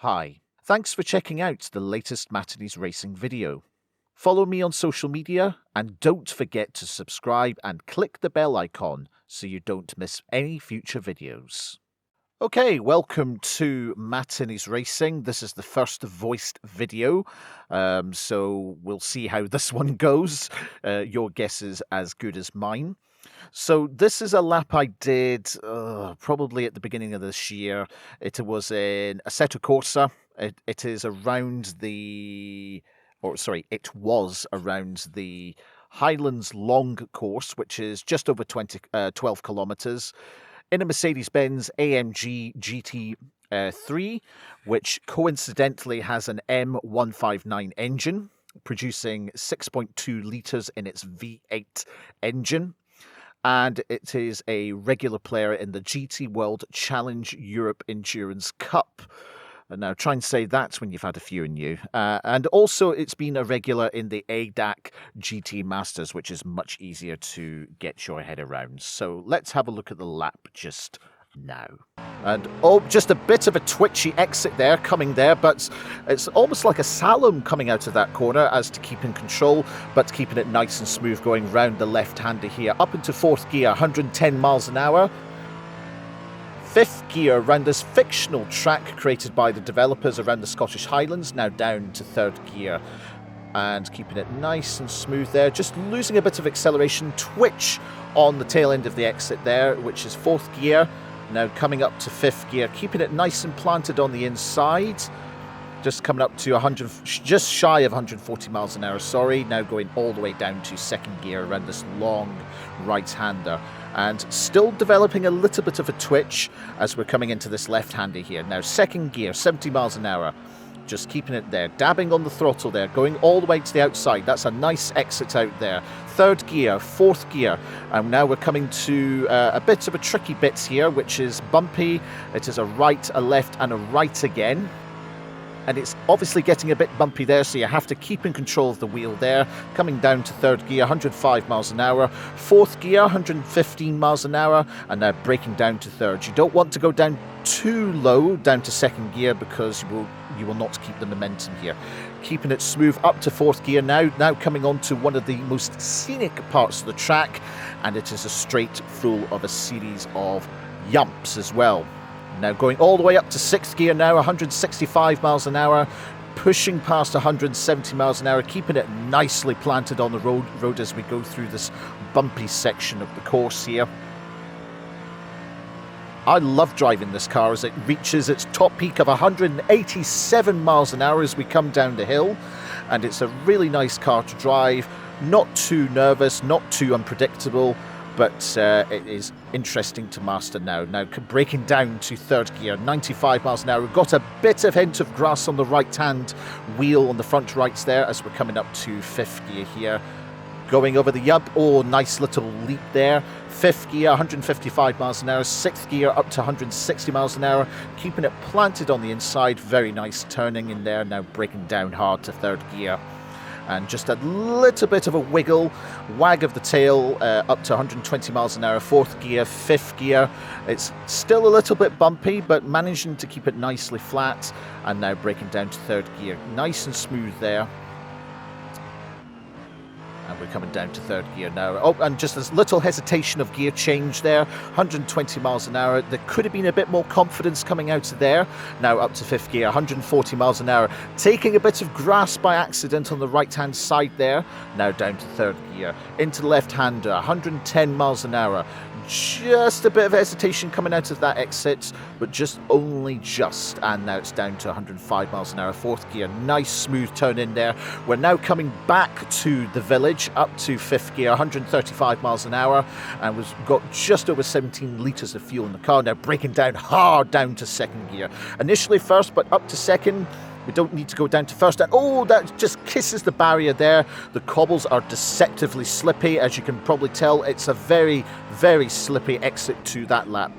Hi, thanks for checking out the latest Matinees Racing video. Follow me on social media and don't forget to subscribe and click the bell icon so you don't miss any future videos. Okay, welcome to Matinees Racing. This is the first voiced video, so we'll see how this one goes. Your guess is as good as mine. So this is a lap I did probably at the beginning of this year. It was in Assetto Corsa. It is around the, or sorry, it was around the Highlands Long course, which is just over 12 kilometers, in a Mercedes AMG GT3, which coincidentally has an M159 engine, producing 6.2 litres in its V8 engine. And it is a regular player in the GT World Challenge Europe Endurance Cup. And now try and say that when you've had a few in you. And also it's been a regular in the ADAC GT Masters, which is much easier to get your head around. So let's have a look at the lap just now. And just a bit of a twitchy exit there, coming there, but it's almost like a slalom coming out of that corner as to keep in control, but keeping it nice and smooth going round the left-hander here, up into fourth gear, 110 miles an hour. Fifth gear around this fictional track created by the developers around the Scottish Highlands, now down to third gear. And keeping it nice and smooth there, just losing a bit of acceleration, twitch on the tail end of the exit there, which is fourth gear. Now coming up to fifth gear, keeping it nice and planted on the inside. Just coming up to 100, just shy of 140 miles an hour, sorry. Now going all the way down to second gear around this long right-hander. And still developing a little bit of a twitch as we're coming into this left-hander here. Now second gear, 70 miles an hour. Just keeping it there, dabbing on the throttle there, going all the way to the outside. That's a nice exit out there. Third gear, fourth gear, and now we're coming to a bit of a tricky bit here, which is bumpy. It is a right, a left, and a right again. And it's obviously getting a bit bumpy there, so you have to keep in control of the wheel there. Coming down to third gear, 105 miles an hour. Fourth gear, 115 miles an hour, and now braking down to third. You don't want to go down too low, down to second gear, because you will not keep the momentum here. Keeping it smooth up to fourth gear now coming on to one of the most scenic parts of the track, and it is a straight full of a series of yumps as well. Now going all the way up to sixth gear now, 165 miles an hour, pushing past 170 miles an hour, keeping it nicely planted on the road as we go through this bumpy section of the course here. I love driving this car as it reaches its top peak of 187 miles an hour as we come down the hill, and it's a really nice car to drive, not too nervous, not too unpredictable, but it is interesting to master now. Now braking down to third gear, 95 miles an hour. We've got a bit of hint of grass on the right-hand wheel on the front rights there as we're coming up to fifth gear here. Going over the yub, nice little leap there. Fifth gear, 155 miles an hour. Sixth gear, up to 160 miles an hour. Keeping it planted on the inside. Very nice turning in there. Now braking down hard to third gear. And just a little bit of a wag of the tail, up to 120 miles an hour. Fourth gear, fifth gear. It's still a little bit bumpy, but managing to keep it nicely flat. And now braking down to third gear. Nice and smooth there. And we're coming down to third gear now. And just this little hesitation of gear change there. 120 miles an hour. There could have been a bit more confidence coming out of there. Now up to fifth gear, 140 miles an hour. Taking a bit of grass by accident on the right-hand side there. Now down to third gear. Into the left-hander, 110 miles an hour. Just a bit of hesitation coming out of that exit, but just only just. And now it's down to 105 miles an hour. Fourth gear, nice smooth turn in there. We're now coming back to the village, up to fifth gear, 135 miles an hour, and we've got just over 17 litres of fuel in the car. Now braking down hard down to second gear. Initially first, but up to second. We don't need to go down to first. And that just kisses the barrier there. The cobbles are deceptively slippy. As you can probably tell, it's a very, very slippy exit to that lap.